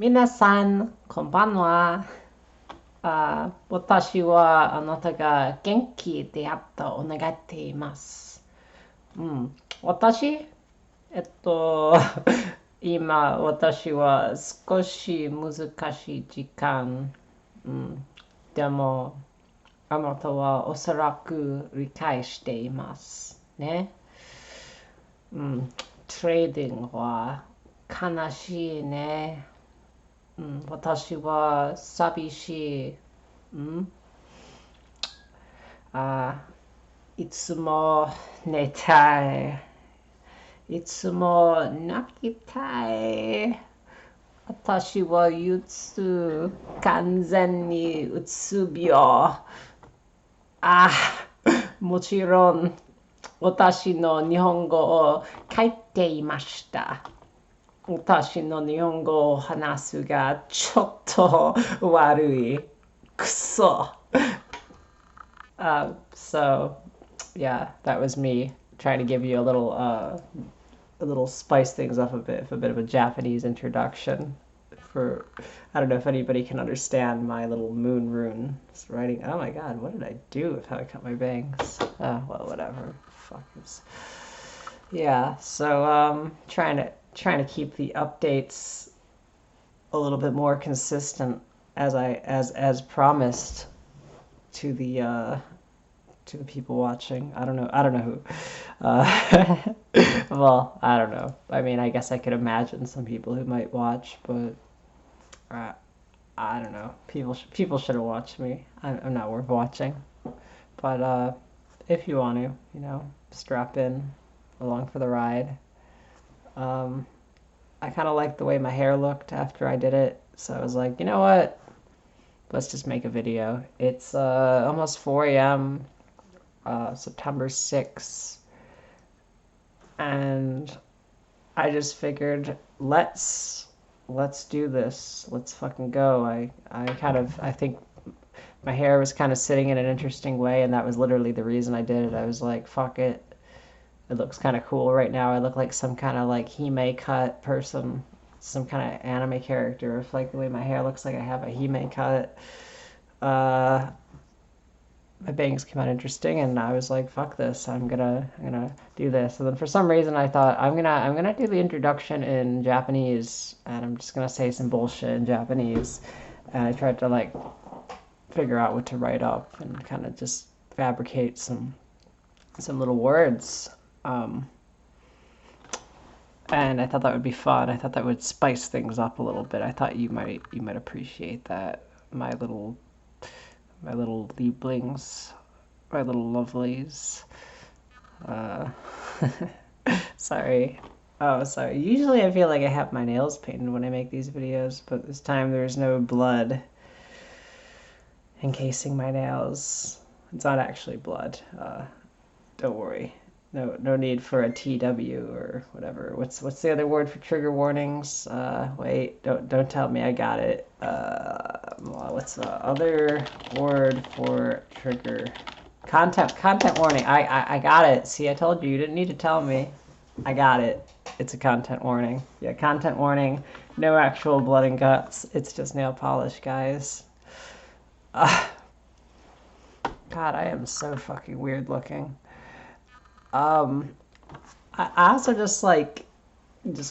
皆さん、こんばんは。私はあなたが元気であったを願っています。うん。私、えっと、今、私は少し難しい時間。うん。でも、あなたはおそらく理解しています。ね。うん。トレーディングは悲しいね。うん、私は寂しい。うん、あ、いつも寝たい。いつも泣きたい。私は完全にうつ病。あ、もちろん私の日本語を書いていました。私の日本語を話すがちょっと悪い。くそ。So yeah, that was me trying to give you a little spice things up a bit of a Japanese introduction. For I don't know if anybody can understand my little moon rune writing. Oh my god, what did I do with how I cut my bangs? Well, whatever. Fuck is. Yeah, so trying to keep the updates a little bit more consistent as promised to the people watching. I don't know who. Well, I don't know. I mean, I guess I could imagine some people who might watch, but uh, I don't know. People shouldn't watch me. I'm not worth watching. But if you want to, strap in along for the ride. Um, I kind of liked the way my hair looked after I did it, so I was like, you know what? Let's just make a video. It's almost 4 a.m. September 6th, and I just figured let's do this. Let's fucking go. I think my hair was kind of sitting in an interesting way, and that was literally the reason I did it. I was like, fuck it. It looks kind of cool right now. I look like some kind of like Hime cut person, some kind of anime character. If like the way my hair looks like I have a Hime cut. Uh, my bangs came out interesting, and I was like, "Fuck this! I'm gonna do this." And then for some reason, I thought I'm gonna do the introduction in Japanese, and I'm just gonna say some bullshit in Japanese. And I tried to like figure out what to write up and kind of just fabricate some little words. Um, and I thought that would be fun. I thought that would spice things up a little bit. I thought you might appreciate that. My little lieblings, my little lovelies. Uh, sorry. Oh, sorry. Usually I feel like I have my nails painted when I make these videos, but this time there's no blood encasing my nails. It's not actually blood. Don't worry. No need for a TW or whatever. What's the other word for trigger warnings? Wait, don't tell me I got it. What's the other word for trigger? Content warning. I got it. See, I told you. You didn't need to tell me. I got it. It's a content warning. Yeah, content warning. No actual blood and guts. It's just nail polish, guys. Uh, God, I am so fucking weird looking. Um, I also just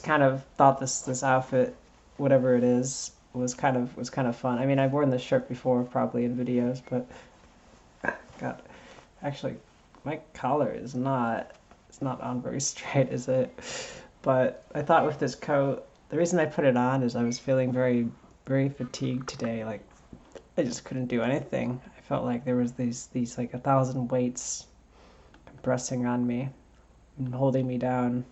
kind of thought this outfit, whatever it is, was kind of fun. I mean, I've worn this shirt before, probably in videos, but God, actually, my collar is not it's not on very straight, is it? But I thought with this coat, the reason I put it on is I was feeling very fatigued today. Like I just couldn't do anything. I felt like there was these like 1,000 weights pressing on me and holding me down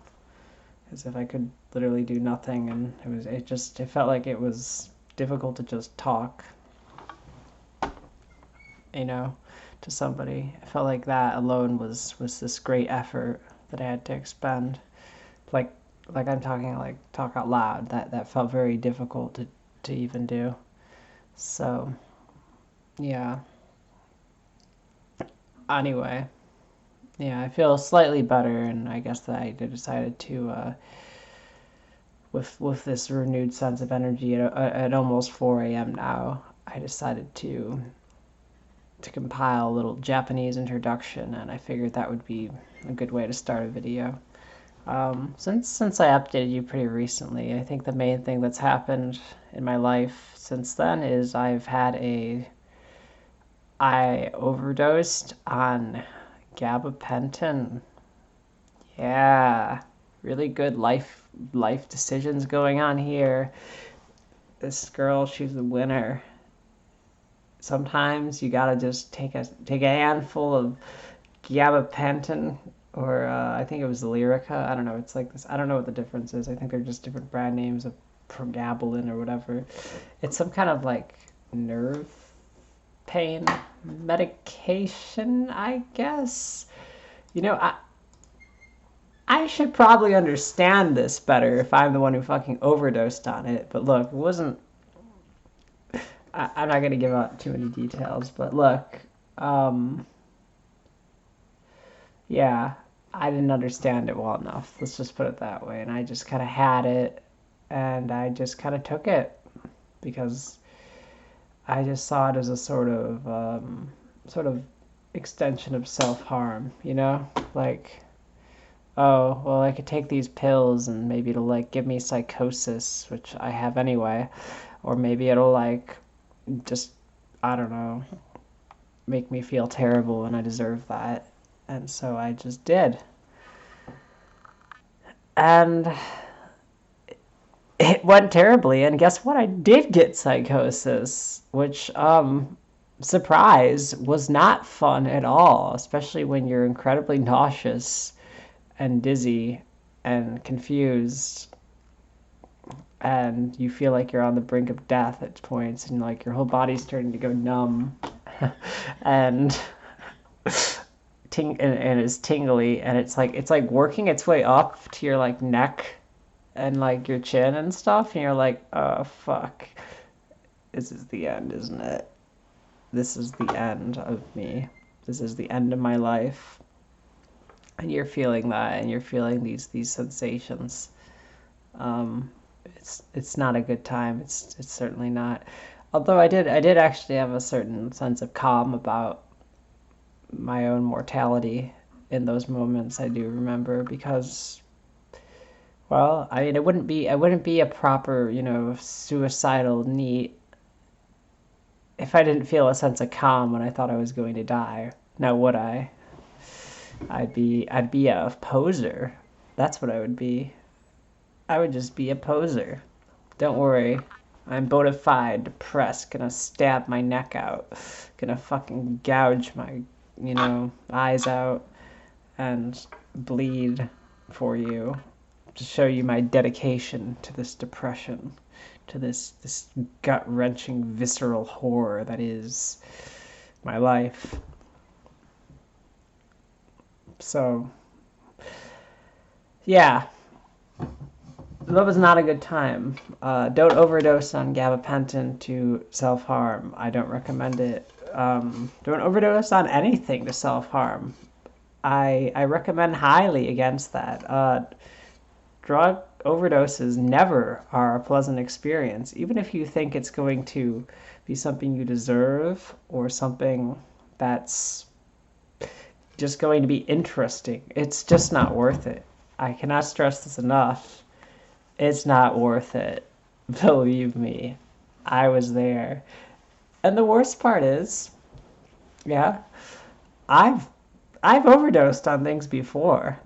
as if I could literally do nothing, and it felt like it was difficult to just talk, you know, to somebody. I felt like that alone was this great effort that I had to expend. Like I'm talking like talk out loud. That felt very difficult to even do. So yeah. Anyway, yeah, I feel slightly better, and I guess that I decided to with this renewed sense of energy at almost 4 a.m. now, I decided to compile a little Japanese introduction, and I figured that would be a good way to start a video. Since I updated you pretty recently, I think the main thing that's happened in my life since then is I overdosed on gabapentin. Yeah, really good life decisions going on here. This girl, she's a winner. Sometimes you gotta just take a handful of gabapentin, or I think it was Lyrica. I don't know. It's like this. I don't know what the difference is. I think they're just different brand names of pregabalin or whatever. It's some kind of like nerve pain medication, I guess. You know, I should probably understand this better if I'm the one who fucking overdosed on it. But look, it wasn't. I'm not gonna give out too many details, but look, yeah, I didn't understand it well enough. Let's just put it that way. And I just kind of had it, and I just kind of took it because I just saw it as a sort of extension of self-harm, you know? Like, oh, well, I could take these pills and maybe it'll like give me psychosis, which I have anyway, or maybe it'll like just, I don't know, make me feel terrible and I deserve that. And so I just did. And it went terribly. And guess what? I did get psychosis, which, surprise, was not fun at all, especially when you're incredibly nauseous and dizzy and confused and you feel like you're on the brink of death at points and like your whole body's starting to go numb and and it's tingly and it's like working its way up to your like neck and like your chin and stuff and you're like, oh fuck, this is the end, isn't it? This is the end of me. This is the end of my life. And you're feeling that and you're feeling these sensations. It's not a good time. It's certainly not. Although I did actually have a certain sense of calm about my own mortality in those moments. I do remember because, well, I mean, I wouldn't be a proper, you know, suicidal neat if I didn't feel a sense of calm when I thought I was going to die. Now would I? I'd be a poser. That's what I would be. I would just be a poser. Don't worry. I'm bona fide, depressed, gonna stab my neck out, gonna fucking gouge my, you know, eyes out and bleed for you to show you my dedication to this depression, to this gut-wrenching, visceral horror that is my life. So, yeah, that was not a good time. Don't overdose on gabapentin to self-harm. I don't recommend it. Don't overdose on anything to self-harm. I recommend highly against that. Drug overdoses never are a pleasant experience, even if you think it's going to be something you deserve or something that's just going to be interesting. It's just not worth it. I cannot stress this enough. It's not worth it. Believe me. I was there. And the worst part is, yeah, I've overdosed on things before.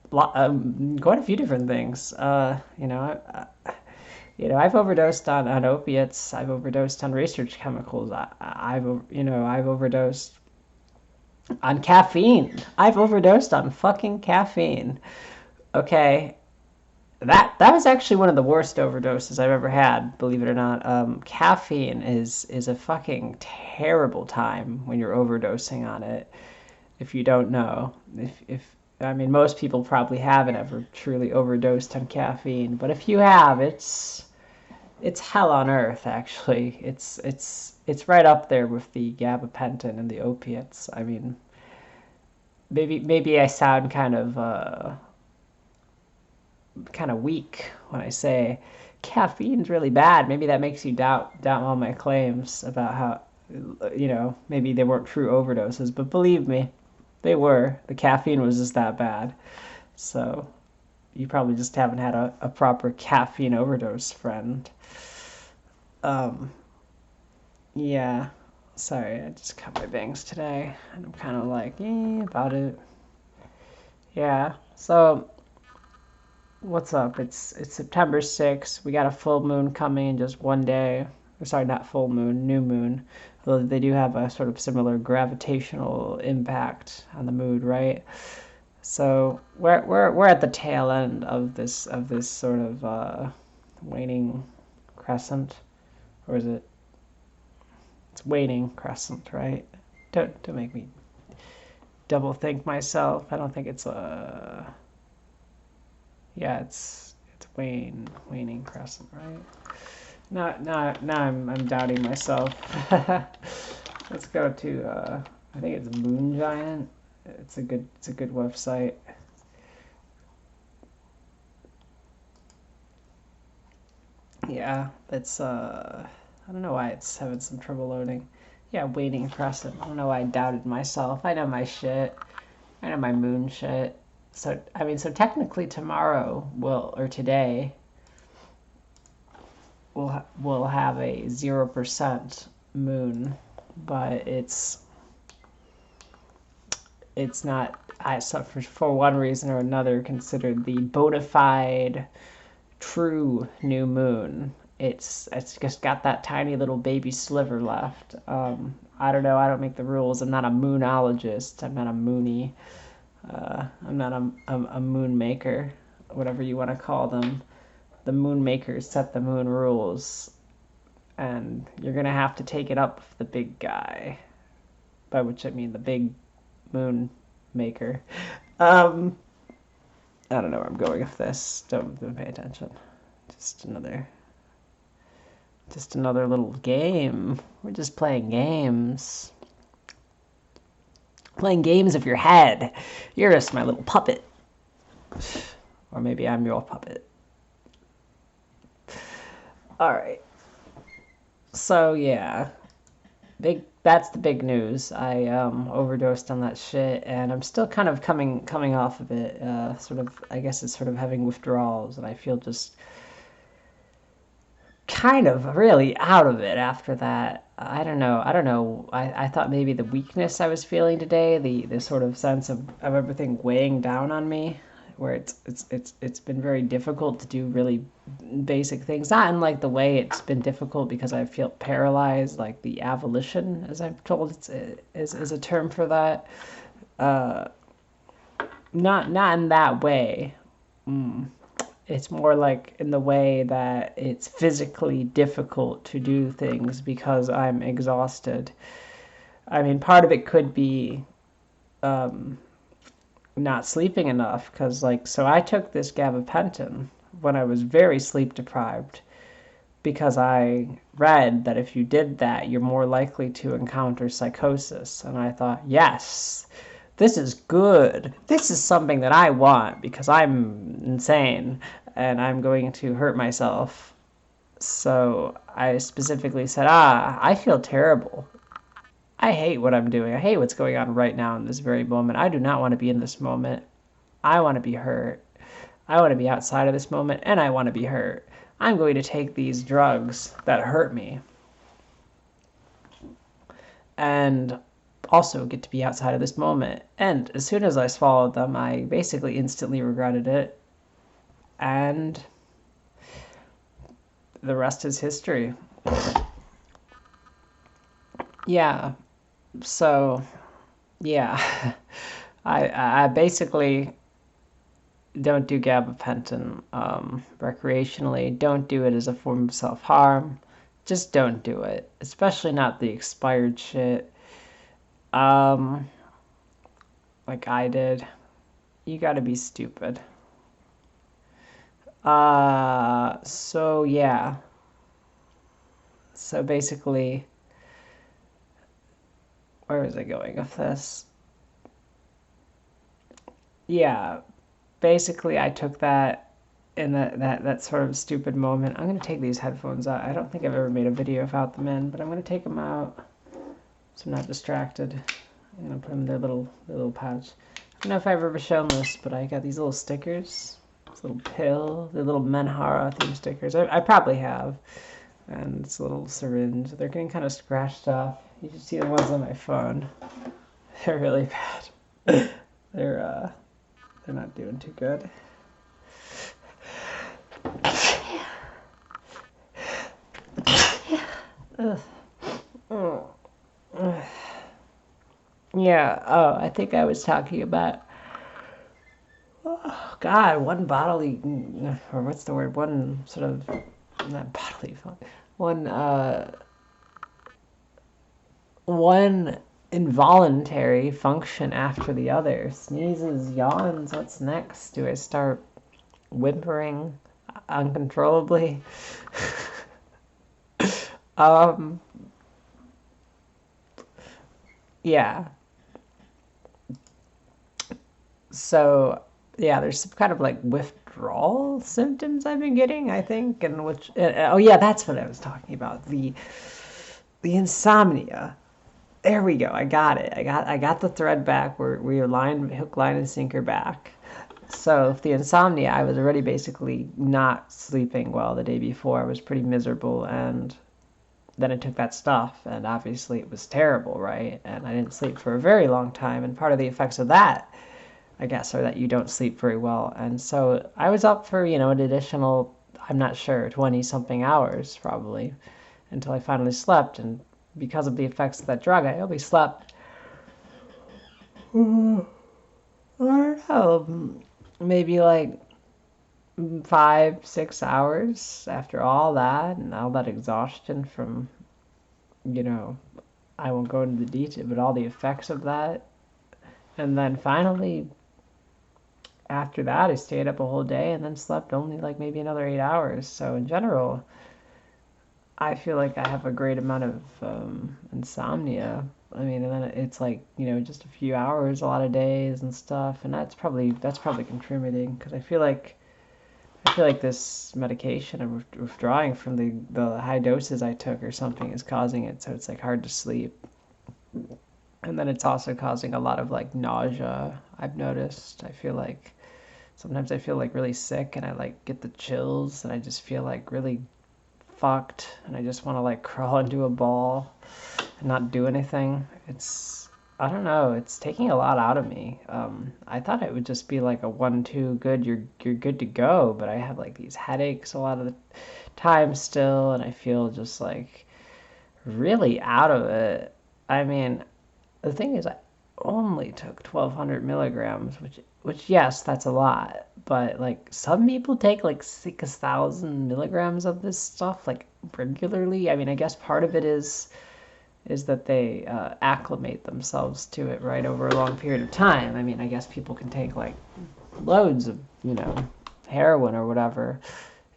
Quite a few different things. I've overdosed on opiates. I've overdosed on research chemicals. I've overdosed on caffeine. I've overdosed on fucking caffeine. Okay, that was actually one of the worst overdoses I've ever had. Believe it or not, caffeine is a fucking terrible time when you're overdosing on it. If you don't know, if I mean, most people probably haven't ever truly overdosed on caffeine, but if you have, it's hell on earth. Actually, it's right up there with the gabapentin and the opiates. I mean, maybe I sound kind of kind of weak when I say caffeine's really bad. Maybe that makes you doubt all my claims about how, maybe they weren't true overdoses, but believe me, they were. The caffeine was just that bad. So you probably just haven't had a proper caffeine overdose, friend. Um, yeah. Sorry, I just cut my bangs today, and I'm kind of like, about it. Yeah. So what's up? It's September 6th. We got a full moon coming in just one day. Or sorry, not full moon, new moon. Though they do have a sort of similar gravitational impact on the mood, right? So we're at the tail end of this sort of waning crescent, or is it? It's waning crescent, right? Don't make me double think myself. I don't think it's a. Yeah, it's waning crescent, right? Now I'm doubting myself. Let's go to I think it's Moon Giant. It's a good website. Yeah, it's I don't know why it's having some trouble loading. Yeah, waning crescent. I don't know why I doubted myself. I know my shit. I know my moon shit. So I mean, so technically tomorrow will or today we'll have a 0% moon, but it's not I suffer for one reason or another considered the bona fide true new moon. It's just got that tiny little baby sliver left. I don't know. I don't make the rules. I'm not a moonologist. I'm not a moony. I'm not a moon maker, whatever you want to call them. The moon makers set the moon rules, and you're gonna have to take it up with the big guy. By which I mean the big moon maker. Um, I don't know where I'm going with this. Don't pay attention. Just another Just another little game. We're just playing games. Playing games of your head. You're just my little puppet. Or maybe I'm your puppet. Alright. So, yeah. That's the big news. I overdosed on that shit, and I'm still kind of coming off of it. I guess it's sort of having withdrawals, and I feel just kind of really out of it after that. I don't know. I thought maybe the weakness I was feeling today, the sort of sense of everything weighing down on me, where it's been very difficult to do really basic things. Not in like the way it's been difficult because I feel paralyzed, like the avolition, as I'm told, is a term for that. Uh, not in that way. It's more like in the way that it's physically difficult to do things because I'm exhausted. I mean, part of it could be not sleeping enough because, like, so I took this gabapentin when I was very sleep deprived because I read that if you did that, you're more likely to encounter psychosis. And I thought, yes, this is good. This is something that I want because I'm insane and I'm going to hurt myself. So I specifically said, I feel terrible. I hate what I'm doing. I hate what's going on right now in this very moment. I do not want to be in this moment. I want to be hurt. I want to be outside of this moment and I want to be hurt. I'm going to take these drugs that hurt me and also get to be outside of this moment. And as soon as I swallowed them, I basically instantly regretted it. And the rest is history. Yeah. So, yeah. I basically don't do gabapentin recreationally. Don't do it as a form of self-harm. Just don't do it. Especially not the expired shit. Um, like I did. You gotta be stupid. So yeah. So basically, where was I going with this? Yeah, basically I took that in that sort of stupid moment. I'm gonna take these headphones out. I don't think I've ever made a video without them in, but I'm gonna take them out so I'm not distracted. I'm gonna put them in their little pouch. I don't know if I've ever shown this, but I got these little stickers. This little pill, the little Menhara theme stickers. I probably have. And it's a little syringe. They're getting kind of scratched off. You should see the ones on my phone. They're really bad. They're not doing too good. Yeah, oh, I think I was talking about, oh, God, one bodily, or what's the word? One sort of, not bodily, one, one involuntary function after the other. Sneezes, yawns, what's next? Do I start whimpering uncontrollably? um, yeah. So, yeah, there's some kind of like withdrawal symptoms I've been getting, I think, and which, oh yeah, that's what I was talking about. The insomnia. There we go. I got it. I got the thread back where we aligned hook, line, and sinker back. So if the insomnia, I was already basically not sleeping well the day before. I was pretty miserable, and then I took that stuff, and obviously it was terrible, right? And I didn't sleep for a very long time, and part of the effects of that, I guess, are that you don't sleep very well. And so I was up for, an additional, I'm not sure, 20 something hours probably until I finally slept. And because of the effects of that drug, I only slept, I don't know, maybe like 5, 6 hours after all that and all that exhaustion from, I won't go into the detail, but all the effects of that. And then finally, after that, I stayed up a whole day and then slept only like maybe another 8 hours. So in general, I feel like I have a great amount of insomnia. I mean, and then it's like just a few hours, a lot of days and stuff, and that's probably contributing because I feel like this medication I'm withdrawing from the high doses I took or something is causing it, so it's like hard to sleep. And then it's also causing a lot of like nausea. I've noticed. I feel like sometimes I feel like really sick and I like get the chills and I just feel like really fucked and I just want to like crawl into a ball and not do anything. I don't know, it's taking a lot out of me. I thought it would just be like a 1-2 good, you're good to go, but I have like these headaches a lot of the time still, and I feel just like really out of it. I mean, the thing is, I only took 1,200 milligrams, which yes, that's a lot. But like some people take like 6,000 milligrams of this stuff like regularly. I mean, I guess part of it is that they acclimate themselves to it right over a long period of time. I mean, I guess people can take like loads of heroin or whatever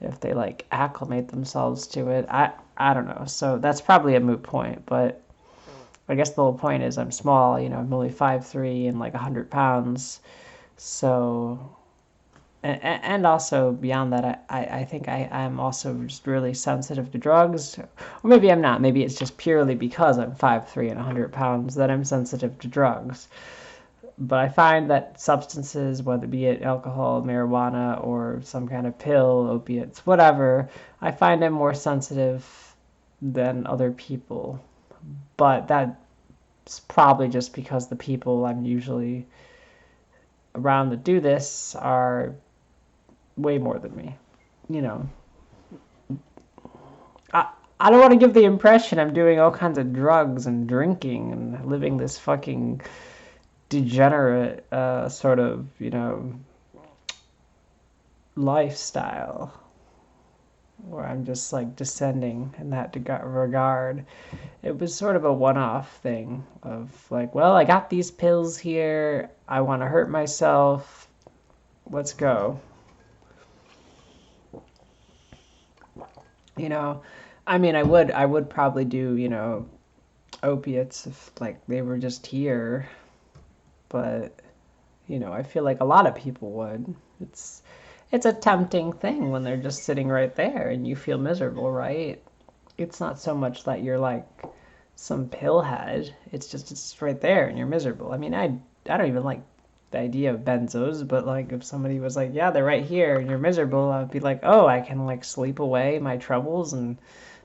if they like acclimate themselves to it. I don't know. So that's probably a moot point, but I guess the whole point is I'm small, I'm only 5'3" and like 100 pounds. So, and also beyond that, I think I'm also just really sensitive to drugs. Or maybe I'm not. Maybe it's just purely because I'm 5'3" and 100 pounds that I'm sensitive to drugs. But I find that substances, whether be it alcohol, marijuana, or some kind of pill, opiates, whatever, I find I'm more sensitive than other people. But that's probably just because the people I'm usually around that do this are way more than me. You know, I, I don't want to give the impression I'm doing all kinds of drugs and drinking and living this fucking degenerate sort of, lifestyle where I'm just like descending in that regard. It was sort of a one-off thing of like, well, I got these pills here. I want to hurt myself. Let's go. You know, I mean, I would probably do, opiates if like they were just here, but I feel like a lot of people would. it's a tempting thing when they're just sitting right there and you feel miserable, right? It's not so much that you're like some pillhead. It's just it's right there and you're miserable. I mean, I don't even like the idea of benzos, but like if somebody was like, yeah, they're right here and you're miserable, I'd be like, oh, I can like sleep away my troubles and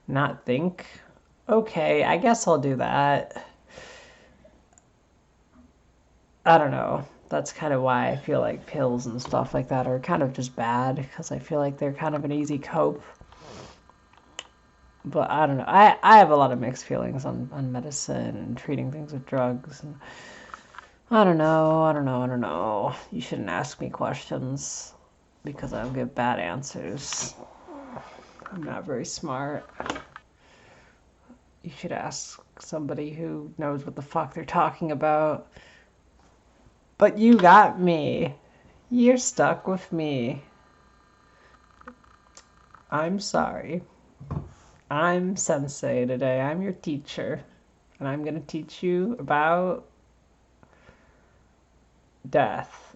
not think. Okay, I guess I'll do that. I don't know. That's kind of why I feel like pills and stuff like that are kind of just bad because I feel like they're kind of an easy cope. But I don't know. I have a lot of mixed feelings on medicine and treating things with drugs. And I don't know. I don't know. I don't know. You shouldn't ask me questions because I'll give bad answers. I'm not very smart. You should ask somebody who knows what the fuck they're talking about. But you got me. You're stuck with me. I'm sorry. I'm Sensei today. I'm your teacher. And I'm going to teach you about death.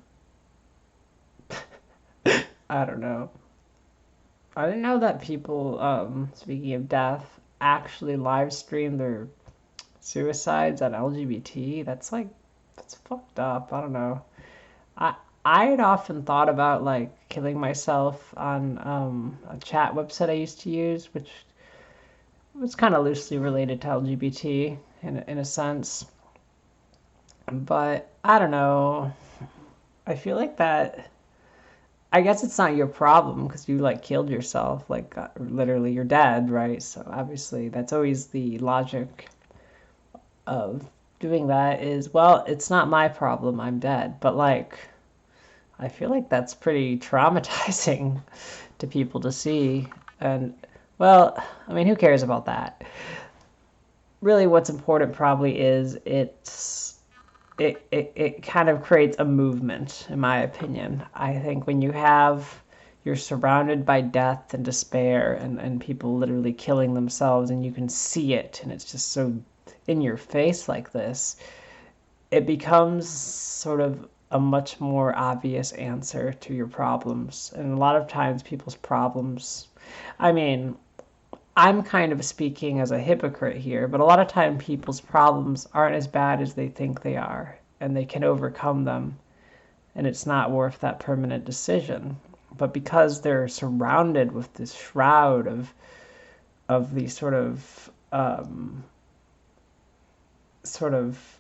I don't know. I didn't know that people, speaking of death, actually live stream their suicides on LGBT. That's fucked up. I don't know. I I had often thought about like killing myself on a chat website I used to use, which was kind of loosely related to LGBT in a sense. But I don't know. I feel like that. I guess it's not your problem because you like killed yourself, like literally you're dead, right? So obviously that's always the logic of doing that is, well, it's not my problem, I'm dead. But like, I feel like that's pretty traumatizing to people to see. And well, I mean, who cares about that? Really, what's important probably is it kind of creates a movement, in my opinion. I think when you're surrounded by death and despair and people literally killing themselves and you can see it and it's just so in your face like this, it becomes sort of a much more obvious answer to your problems. And a lot of times people's problems, I mean, I'm kind of speaking as a hypocrite here, but a lot of time people's problems aren't as bad as they think they are, and they can overcome them, and it's not worth that permanent decision. But because they're surrounded with this shroud of the sort of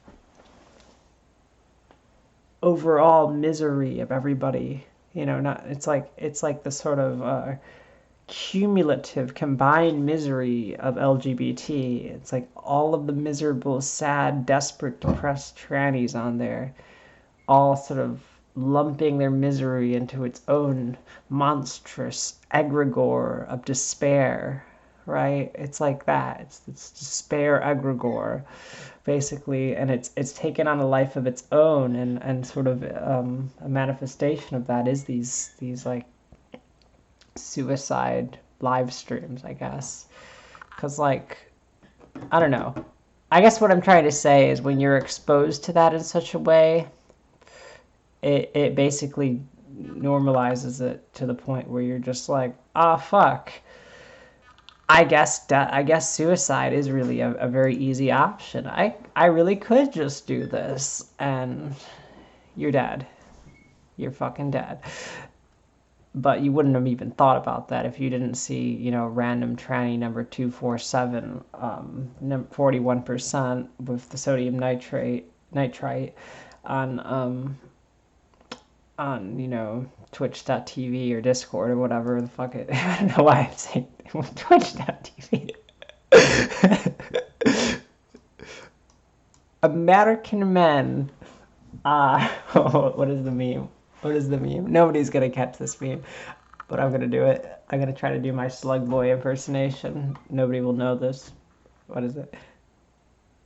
overall misery of everybody, not it's like the sort of cumulative combined misery of LGBT. It's like all of the miserable, sad, desperate, depressed trannies on there, all sort of lumping their misery into its own monstrous egregore of despair, right? It's like that. It's despair egregore, basically, and it's taken on a life of its own, and sort of a manifestation of that is these like suicide live streams, I guess. Because, like, I don't know. I guess what I'm trying to say is when you're exposed to that in such a way, it basically normalizes it to the point where you're just like, ah, oh, fuck. I guess suicide is really a very easy option. I really could just do this, and you're dead. You're fucking dead. But you wouldn't have even thought about that if you didn't see, random tranny number 247, 41% with the sodium nitrite on twitch.tv or Discord or whatever the fuck it. I don't know why I'm saying twitch.tv. American men. What is the meme? What is the meme? Nobody's gonna catch this meme, but I'm gonna do it. I'm gonna try to do my Slug Boy impersonation. Nobody will know this. What is it?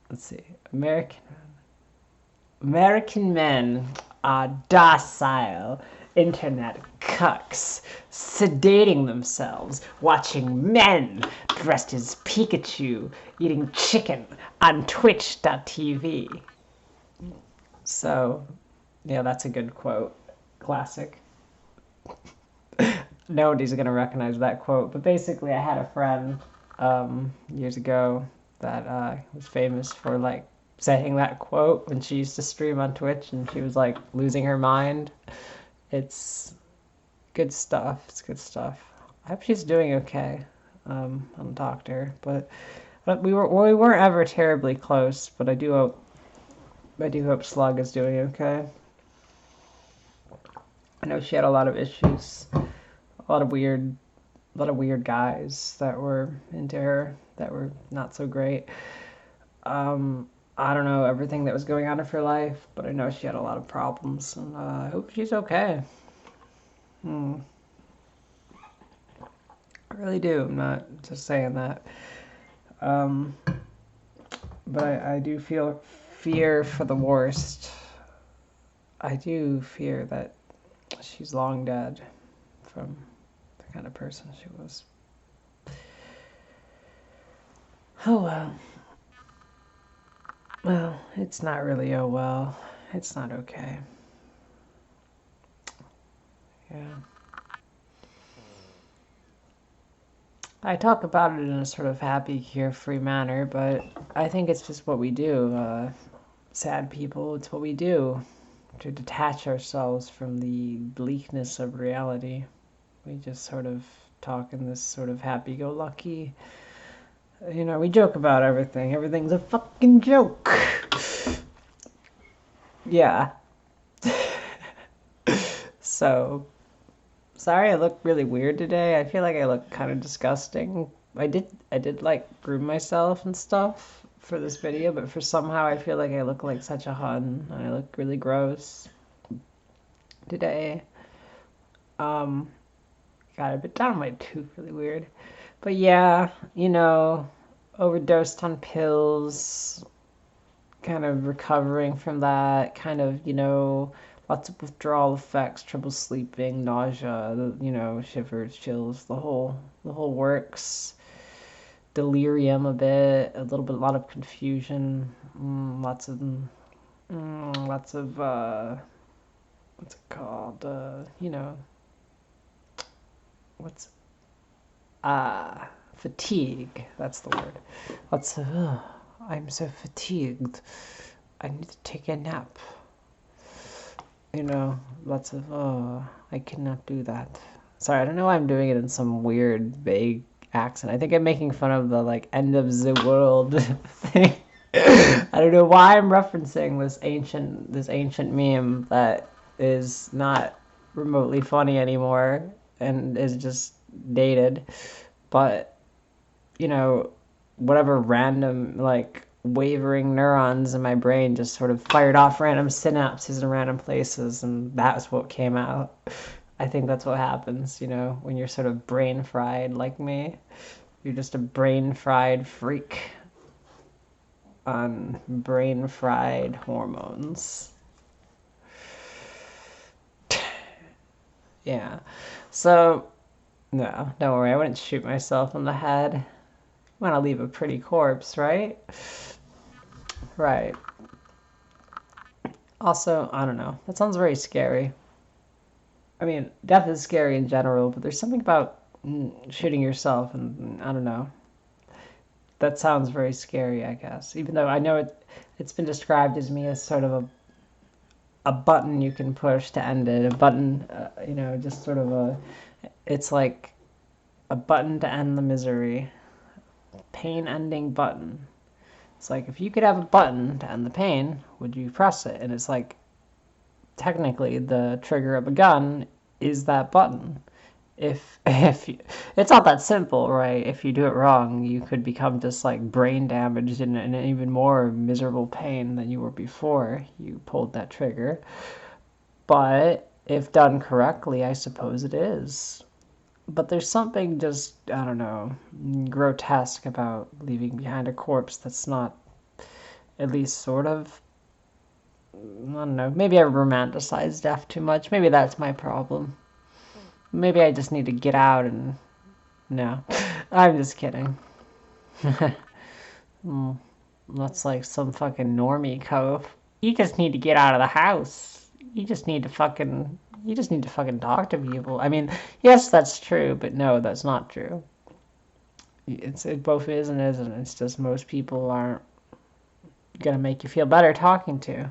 Let's see. American men are docile internet cucks, sedating themselves, watching men dressed as Pikachu eating chicken on twitch.tv. So, yeah, that's a good quote. Classic. Nobody's gonna recognize that quote. But basically, I had a friend years ago that was famous for like saying that quote when she used to stream on Twitch, and she was like losing her mind. It's good stuff. It's good stuff. I hope she's doing okay. I'm a doctor, but we weren't ever terribly close. But I do hope Slug is doing okay. I know she had a lot of issues, a lot of weird guys that were into her that were not so great. I don't know everything that was going on in her life, but I know she had a lot of problems, and I hope she's okay. Hmm. I really do. I'm not just saying that. Um, but I do feel fear for the worst. I do fear that she's long dead from the kind of person she was. Oh well. Well, it's not really oh well. It's not okay. Yeah. I talk about it in a sort of happy, carefree manner, but I think it's just what we do. Sad people, it's what we do to detach ourselves from the bleakness of reality. We just sort of talk in this sort of happy-go-lucky. We joke about everything. Everything's a fucking joke. Yeah. So, sorry I look really weird today. I feel like I look kind of disgusting. I did like groom myself and stuff for this video, but for somehow I feel like I look like such a hun and I look really gross today. Um, God, I bit down my tooth really weird. But yeah, overdosed on pills, kind of recovering from that, kind of, lots of withdrawal effects, trouble sleeping, nausea, shivers, chills, the whole works. Delirium a bit, a lot of confusion, lots of what's it called? What's fatigue. That's the word. Lots of I'm so fatigued. I need to take a nap. Lots of I cannot do that. Sorry, I don't know why I'm doing it in some weird, vague accent. I think I'm making fun of the like end of the world thing. I don't know why I'm referencing this ancient meme that is not remotely funny anymore and is just dated. But whatever random like wavering neurons in my brain just sort of fired off random synapses in random places, and that's what came out. I think that's what happens, when you're sort of brain fried like me. You're just a brain fried freak on brain fried hormones. Yeah. So, no, don't worry. I wouldn't shoot myself in the head. I want to leave a pretty corpse, right? Right. Also, I don't know. That sounds very scary. I mean, death is scary in general, but there's something about shooting yourself, and I don't know. That sounds very scary, I guess. Even though I know it's been described as me as sort of a button you can push to end it. A button, just sort of it's like a button to end the misery. Pain ending button. It's like if you could have a button to end the pain, would you press it? And it's like technically the trigger of a gun is that button. If you, it's not that simple, right? If you do it wrong, you could become just like brain damaged and in even more miserable pain than you were before you pulled that trigger. But if done correctly, I suppose it is. But there's something just, I don't know, grotesque about leaving behind a corpse that's not at least sort of, I don't know, maybe I romanticize death too much. Maybe that's my problem. Maybe I just need to get out and, no, I'm just kidding. That's like some fucking normie cove. You just need to get out of the house. You just need to fucking You just need to fucking talk to people. I mean, yes, that's true, but no, that's not true. It both is and isn't. It's just most people aren't gonna make you feel better talking to.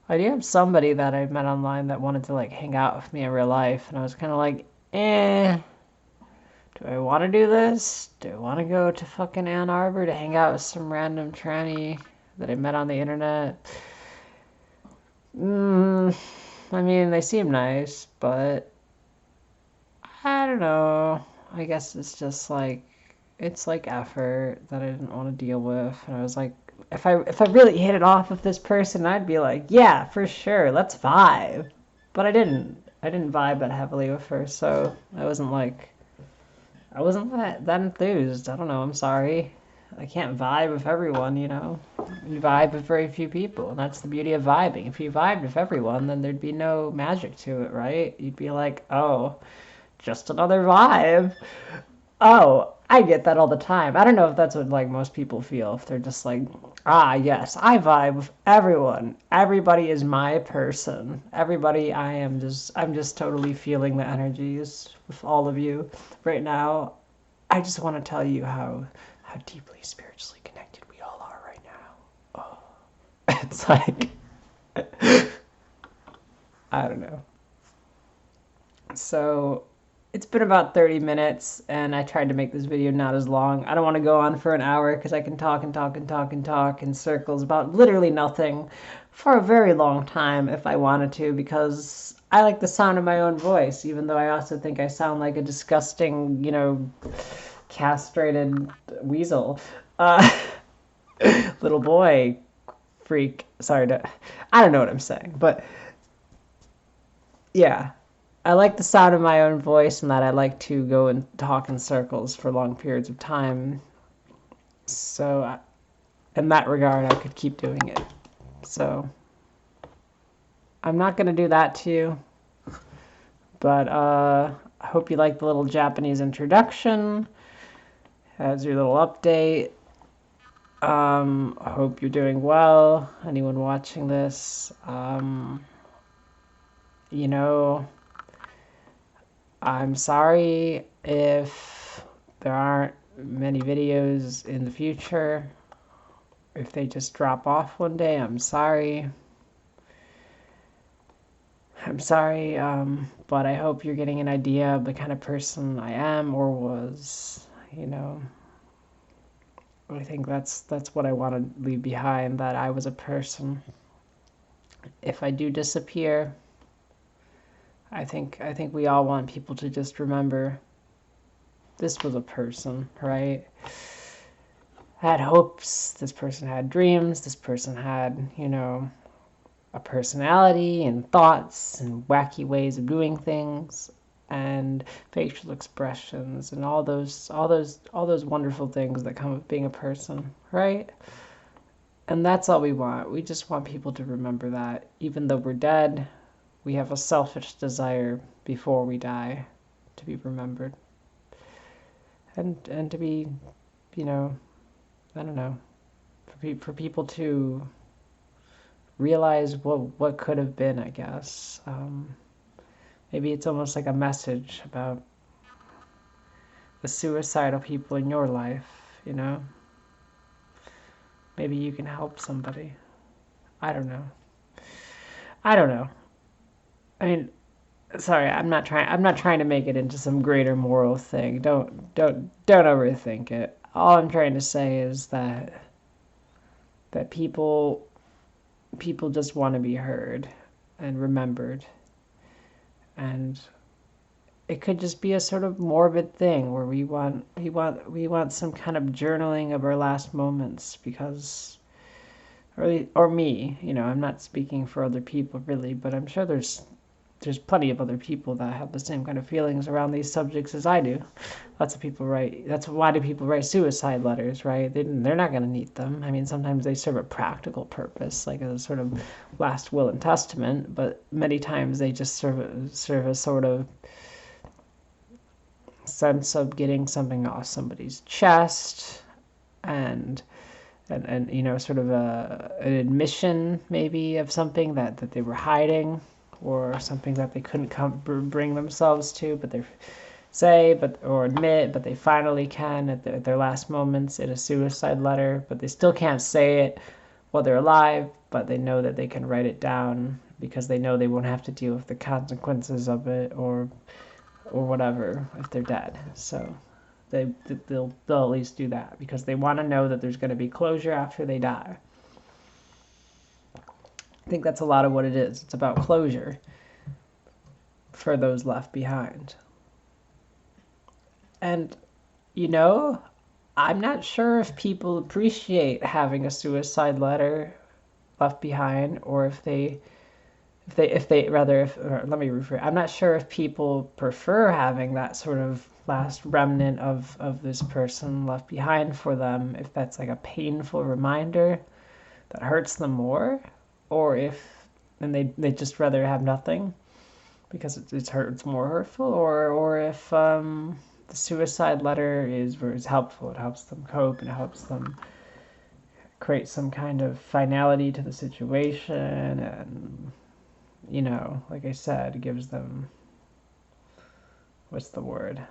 I do have somebody that I met online that wanted to like hang out with me in real life, and I was kind of like, do I want to do this? Do I want to go to fucking Ann Arbor to hang out with some random tranny that I met on the internet? I mean, they seem nice, but I don't know. I guess it's just like it's like effort that I didn't want to deal with, and I was like, if I really hit it off with this person, I'd be like, yeah, for sure, let's vibe. But I didn't. I didn't vibe that heavily with her, so I wasn't that enthused. I don't know. I'm sorry. I can't vibe with everyone, you know. You vibe with very few people, and that's the beauty of vibing. If you vibed with everyone, then there'd be no magic to it, right? You'd be like, oh, just another vibe. Oh, I get that all the time. I don't know if that's what like most people feel. If they're just like, ah, yes, I vibe with everyone. Everybody is my person. Everybody, I'm just totally feeling the energies with all of you right now. I just want to tell you how deeply spiritually connected we all are right now. Oh, it's like I don't know. So it's been about 30 minutes, and I tried to make this video not as long. I don't want to go on for an hour because I can talk and talk and talk and talk in circles about literally nothing for a very long time if I wanted to, because I like the sound of my own voice, even though I also think I sound like a disgusting, you know, castrated weasel. Uh, little boy freak. Sorry to, I don't know what I'm saying, but yeah. I like the sound of my own voice and that I like to go and talk in circles for long periods of time. So, in that regard, I could keep doing it. So, I'm not going to do that to you. But I hope you like the little Japanese introduction. As your little update. I hope you're doing well. Anyone watching this, you know, I'm sorry if there aren't many videos in the future. If they just drop off one day, I'm sorry. I'm sorry, but I hope you're getting an idea of the kind of person I am or was, you know. I think that's what I want to leave behind, that I was a person. If I do disappear, I think we all want people to just remember this was a person, right? Had hopes, this person had dreams, this person had, you know, a personality and thoughts and wacky ways of doing things and facial expressions and all those wonderful things that come with being a person, right? And that's all we want. We just want people to remember that even though we're dead, we have a selfish desire before we die to be remembered. And to be, you know, I don't know, for people to realize what could have been, I guess. Maybe it's almost like a message about the suicidal people in your life, you know? Maybe you can help somebody. I don't know. I don't know. I mean, sorry, I'm not trying to make it into some greater moral thing. Don't overthink it. All I'm trying to say is that people just want to be heard and remembered. And it could just be a sort of morbid thing where we want some kind of journaling of our last moments, because or me, you know, I'm not speaking for other people really, but I'm sure there's plenty of other people that have the same kind of feelings around these subjects as I do. Lots of people write. That's why do people write suicide letters, right? They're not going to need them. I mean, sometimes they serve a practical purpose, like a sort of last will and testament, but many times they just serve a sort of sense of getting something off somebody's chest, and you know, sort of an admission maybe of something that they were hiding or something that they couldn't bring themselves to, but they say, or admit, but they finally can at their last moments in a suicide letter, but they still can't say it while they're alive, but they know that they can write it down because they know they won't have to deal with the consequences of it or whatever if they're dead. So they'll at least do that because they want to know that there's going to be closure after they die. I think that's a lot of what it is. It's about closure for those left behind. And, I'm not sure if people appreciate having a suicide letter left behind, or if they rather, or let me rephrase. I'm not sure if people prefer having that sort of last remnant of this person left behind for them, if that's like a painful reminder that hurts them more, or if and they just rather have nothing because it's more hurtful, or if the suicide letter is helpful. It helps them cope and it helps them create some kind of finality to the situation, and like I said, it gives them, what's the word?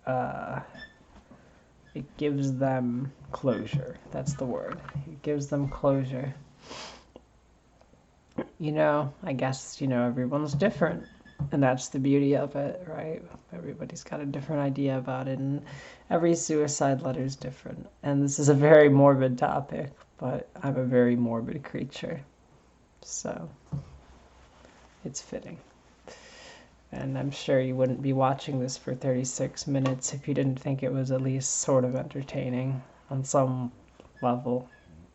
It gives them closure. That's the word. It gives them closure. I guess, everyone's different. And that's the beauty of it, right? Everybody's got a different idea about it, and every suicide letter is different. And this is a very morbid topic, but I'm a very morbid creature. So it's fitting. And I'm sure you wouldn't be watching this for 36 minutes if you didn't think it was at least sort of entertaining on some level,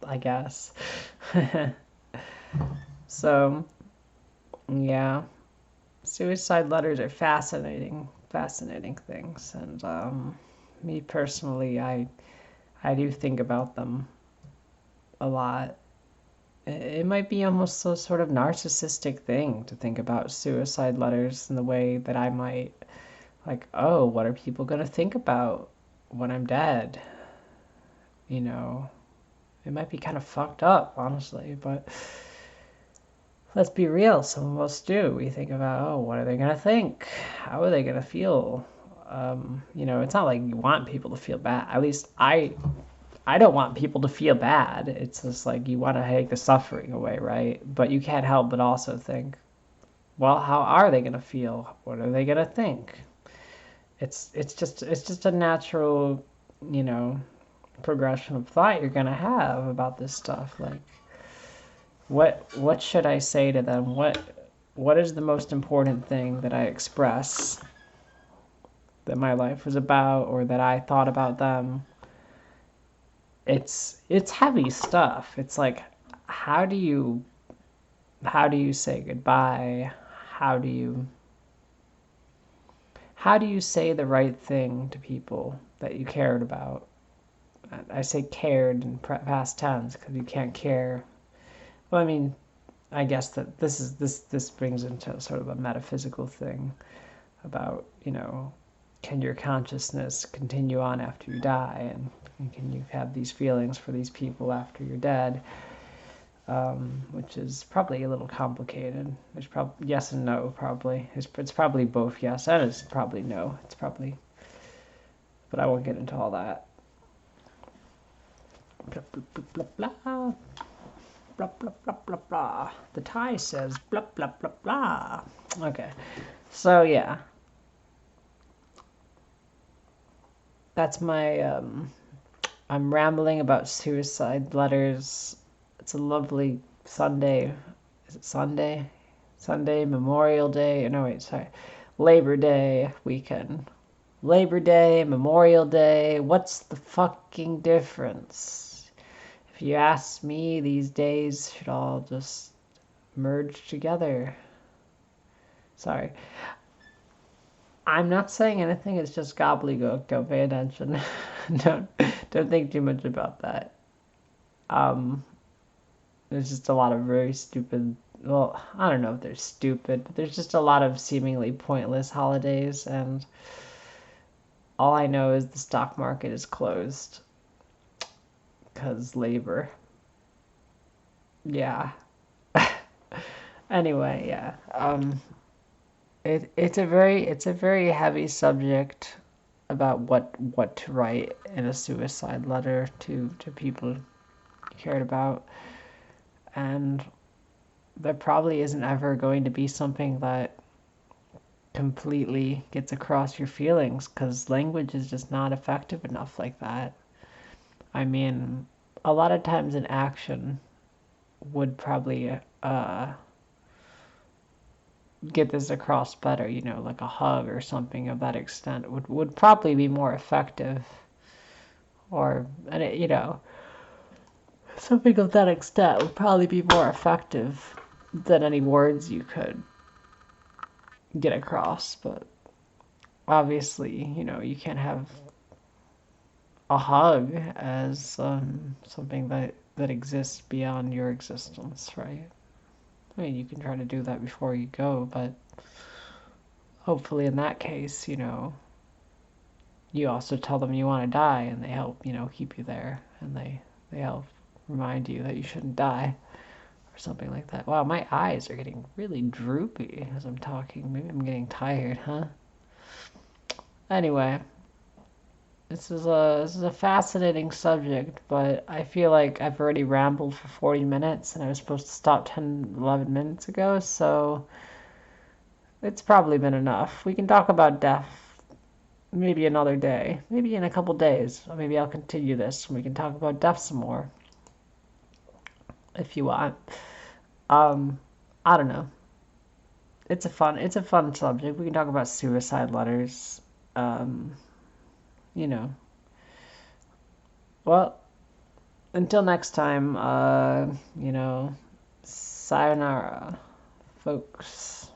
I guess. So, yeah. Suicide letters are fascinating things. And me personally, I do think about them a lot. It might be almost a sort of narcissistic thing to think about suicide letters in the way that I might, like, oh, what are people going to think about when I'm dead? It might be kind of fucked up, honestly, but let's be real, some of us do. We think about, oh, what are they going to think? How are they going to feel? It's not like you want people to feel bad. At least I don't want people to feel bad. It's just like you want to take the suffering away, right? But you can't help but also think, well, how are they going to feel? What are they going to think? It's just a natural, progression of thought you're going to have about this stuff. Like, what should I say to them? What is the most important thing that I express that my life was about, or that I thought about them? It's heavy stuff. It's like, how do you say goodbye? How do you say the right thing to people that you cared about? I say cared in past tense because you can't care. Well, I mean, I guess that this brings into sort of a metaphysical thing about, can your consciousness continue on after you die, and can you have these feelings for these people after you're dead? Which is probably a little complicated. There's probably yes and no. Probably it's probably both yes and it's probably no. It's probably, but I won't get into all that. Blah blah blah blah blah. Blah blah blah blah blah. The tie says blah blah blah blah. Okay, so yeah, that's my. I'm rambling about suicide letters. It's a lovely Sunday. Is it Sunday? Sunday, Memorial Day. No, wait, sorry. Labor Day weekend. Labor Day, Memorial Day. What's the fucking difference? If you ask me, these days should all just merge together. Sorry. I'm not saying anything. It's just gobbledygook. Don't pay attention. don't think too much about that. There's just a lot of very stupid, well, I don't know if they're stupid, but there's just a lot of seemingly pointless holidays, and all I know is the stock market is closed because labor. Yeah. Anyway, yeah. It's a very heavy subject about what to write in a suicide letter to people you cared about, and there probably isn't ever going to be something that completely gets across your feelings because language is just not effective enough like that. I mean, a lot of times an action would probably get this across better, like a hug or something of that extent would probably be more effective. Or, and it, something of that extent would probably be more effective than any words you could get across. But obviously, you can't have a hug as something that exists beyond your existence, right? I mean, you can try to do that before you go, but hopefully in that case, you also tell them you want to die and they help, keep you there and they help remind you that you shouldn't die or something like that. Wow, my eyes are getting really droopy as I'm talking. Maybe I'm getting tired, huh? Anyway, this is a fascinating subject, but I feel like I've already rambled for 40 minutes and I was supposed to stop 10, 11 minutes ago, so it's probably been enough. We can talk about death maybe another day, maybe in a couple days. Or maybe I'll continue this and we can talk about death some more if you want. Um, I don't know. It's a fun subject. We can talk about suicide letters. Um, you know. Well, until next time, sayonara, folks.